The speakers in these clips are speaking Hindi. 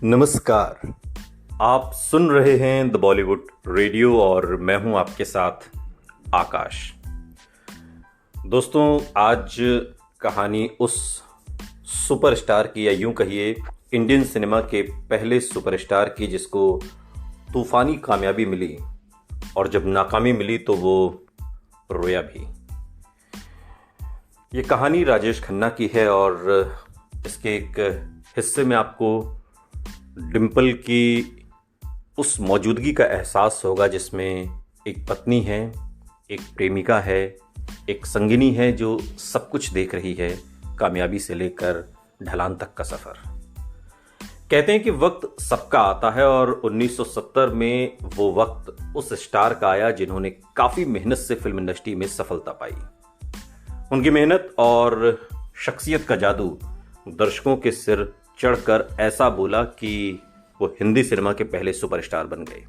नमस्कार। आप सुन रहे हैं द बॉलीवुड रेडियो और मैं हूं आपके साथ आकाश। दोस्तों, आज कहानी उस सुपरस्टार की, या यूं कहिए इंडियन सिनेमा के पहले सुपरस्टार की, जिसको तूफानी कामयाबी मिली और जब नाकामी मिली तो वो रोया भी। ये कहानी राजेश खन्ना की है और इसके एक हिस्से में आपको डिम्पल की उस मौजूदगी का एहसास होगा जिसमें एक पत्नी है, एक प्रेमिका है, एक संगिनी है जो सब कुछ देख रही है, कामयाबी से लेकर ढलान तक का सफ़र। कहते हैं कि वक्त सबका आता है और 1970 में वो वक्त उस स्टार का आया जिन्होंने काफ़ी मेहनत से फिल्म इंडस्ट्री में सफलता पाई। उनकी मेहनत और शख्सियत का जादू दर्शकों के सिर चढ़कर ऐसा बोला कि वो हिंदी सिनेमा के पहले सुपरस्टार बन गए।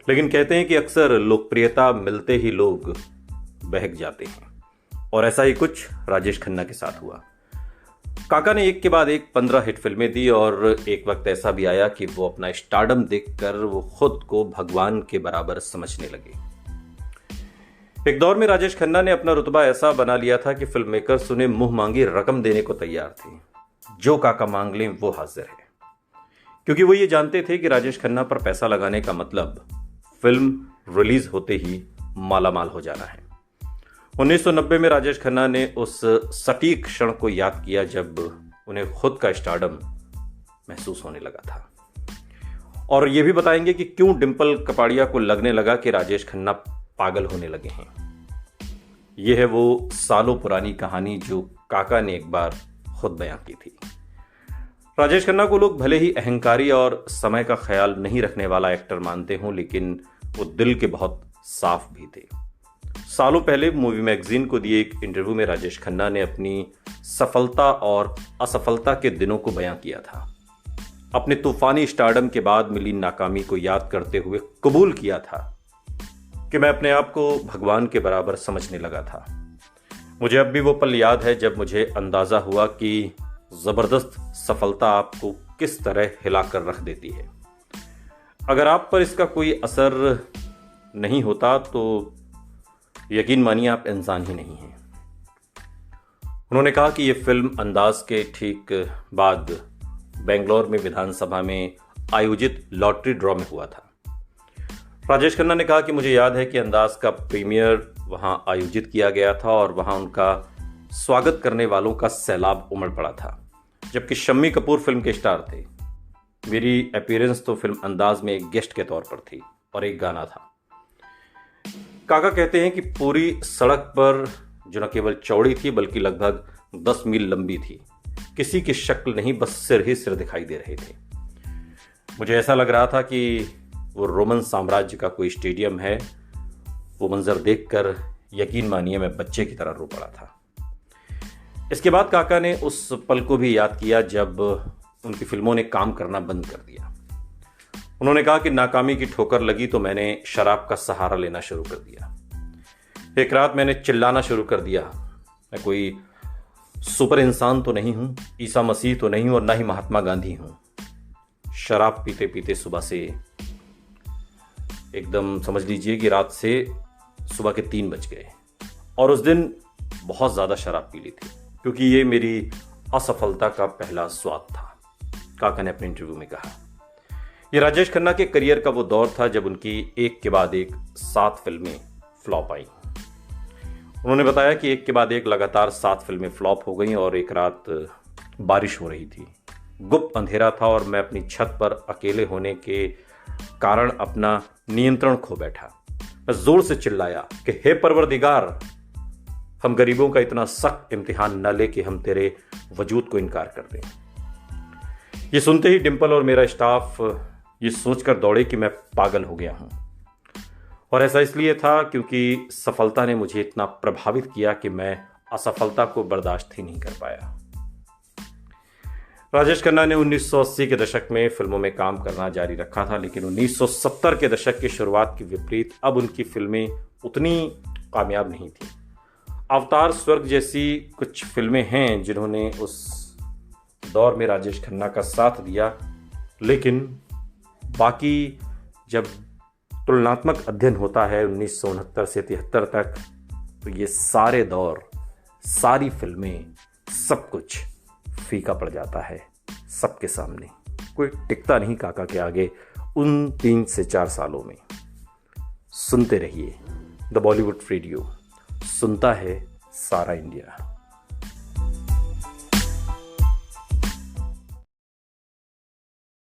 लेकिन कहते हैं कि अक्सर लोकप्रियता मिलते ही लोग बहक जाते हैं, और ऐसा ही कुछ राजेश खन्ना के साथ हुआ। काका ने एक के बाद एक 15 हिट फिल्में दी और एक वक्त ऐसा भी आया कि वो अपना स्टारडम देखकर वो खुद को भगवान के बराबर समझने लगे। एक दौर में राजेश खन्ना ने अपना रुतबा ऐसा बना लिया था कि फिल्म मेकर्स उन्हें मुंह मांगी रकम देने को तैयार थे। जो काका मांग लें वो हाजिर है, क्योंकि वो ये जानते थे कि राजेश खन्ना पर पैसा लगाने का मतलब फिल्म रिलीज होते ही मालामाल हो जाना है। 1990 में राजेश खन्ना ने उस सटीक क्षण को याद किया जब उन्हें खुद का स्टारडम महसूस होने लगा था, और ये भी बताएंगे कि क्यों डिम्पल कपाड़िया को लगने लगा कि राजेश खन्ना पागल होने लगे हैं। यह है वो सालों पुरानी कहानी जो काका ने एक बार खुद बयां की थी। राजेश खन्ना को लोग भले ही अहंकारी और समय का ख्याल नहीं रखने वाला एक्टर मानते हों, लेकिन वो दिल के बहुत साफ भी थे। सालों पहले मूवी मैगजीन को दिए एक इंटरव्यू में राजेश खन्ना ने अपनी सफलता और असफलता के दिनों को बयां किया था। अपने तूफानी स्टारडम के बाद मिली नाकामी को याद करते हुए कबूल किया था कि मैं अपने आप को भगवान के बराबर समझने लगा था। मुझे अब भी वो पल याद है जब मुझे अंदाजा हुआ कि जबरदस्त सफलता आपको किस तरह हिलाकर रख देती है। अगर आप पर इसका कोई असर नहीं होता तो यकीन मानिए आप इंसान ही नहीं हैं। उन्होंने कहा कि यह फिल्म अंदाज के ठीक बाद बेंगलोर में विधानसभा में आयोजित लॉटरी ड्रॉ में हुआ था। राजेश खन्ना ने कहा कि मुझे याद है कि अंदाज का प्रीमियर वहां आयोजित किया गया था और वहां उनका स्वागत करने वालों का सैलाब उमड़ पड़ा था, जबकि शम्मी कपूर फिल्म के स्टार थे। मेरी अपीयरेंस तो फिल्म अंदाज में एक गेस्ट के तौर पर थी और एक गाना था। काका कहते हैं कि पूरी सड़क पर, जो न केवल चौड़ी थी बल्कि लगभग 10 मील लंबी थी, किसी की शक्ल नहीं, बस सिर ही सिर दिखाई दे रहे थे। मुझे ऐसा लग रहा था कि वो रोमन साम्राज्य का कोई स्टेडियम है। वो मंजर देखकर यकीन मानिए मैं बच्चे की तरह रो पड़ा था। इसके बाद काका ने उस पल को भी याद किया जब उनकी फिल्मों ने काम करना बंद कर दिया। उन्होंने कहा कि नाकामी की ठोकर लगी तो मैंने शराब का सहारा लेना शुरू कर दिया। एक रात मैंने चिल्लाना शुरू कर दिया, मैं कोई सुपर इंसान तो नहीं हूं, ईसा मसीह तो नहीं हूं और ना ही महात्मा गांधी हूं। शराब पीते पीते सुबह से एकदम समझ लीजिए कि रात से सुबह के 3 बज गए, और उस दिन बहुत ज़्यादा शराब पी ली थी, क्योंकि ये मेरी असफलता का पहला स्वाद था, काका ने अपने इंटरव्यू में कहा। ये राजेश खन्ना के करियर का वो दौर था जब उनकी एक के बाद एक 7 फिल्में फ्लॉप आई। उन्होंने बताया कि एक के बाद एक लगातार 7 फिल्में फ्लॉप हो गईं और एक रात बारिश हो रही थी, गुप्त अंधेरा था और मैं अपनी छत पर अकेले होने के कारण अपना नियंत्रण खो बैठा। मैं जोर से चिल्लाया कि हे परवरदिगार, हम गरीबों का इतना सख्त इम्तिहान न ले कि हम तेरे वजूद को इनकार कर दें। ये सुनते ही डिम्पल और मेरा स्टाफ ये सोचकर दौड़े कि मैं पागल हो गया हूं, और ऐसा इसलिए था क्योंकि सफलता ने मुझे इतना प्रभावित किया कि मैं असफलता को बर्दाश्त ही नहीं कर पाया। राजेश खन्ना ने 1980 के दशक में फिल्मों में काम करना जारी रखा था, लेकिन 1970 के दशक की शुरुआत के विपरीत अब उनकी फिल्में उतनी कामयाब नहीं थी। अवतार, स्वर्ग जैसी कुछ फिल्में हैं जिन्होंने उस दौर में राजेश खन्ना का साथ दिया, लेकिन बाकी जब तुलनात्मक अध्ययन होता है 1969 से 73 तक, तो ये सारे दौर, सारी फिल्में, सब कुछ फीका पड़ जाता है सबके सामने। कोई टिकता नहीं काका के आगे उन 3 से 4 सालों में। सुनते रहिए द बॉलीवुड रेडियो, सुनता है सारा इंडिया।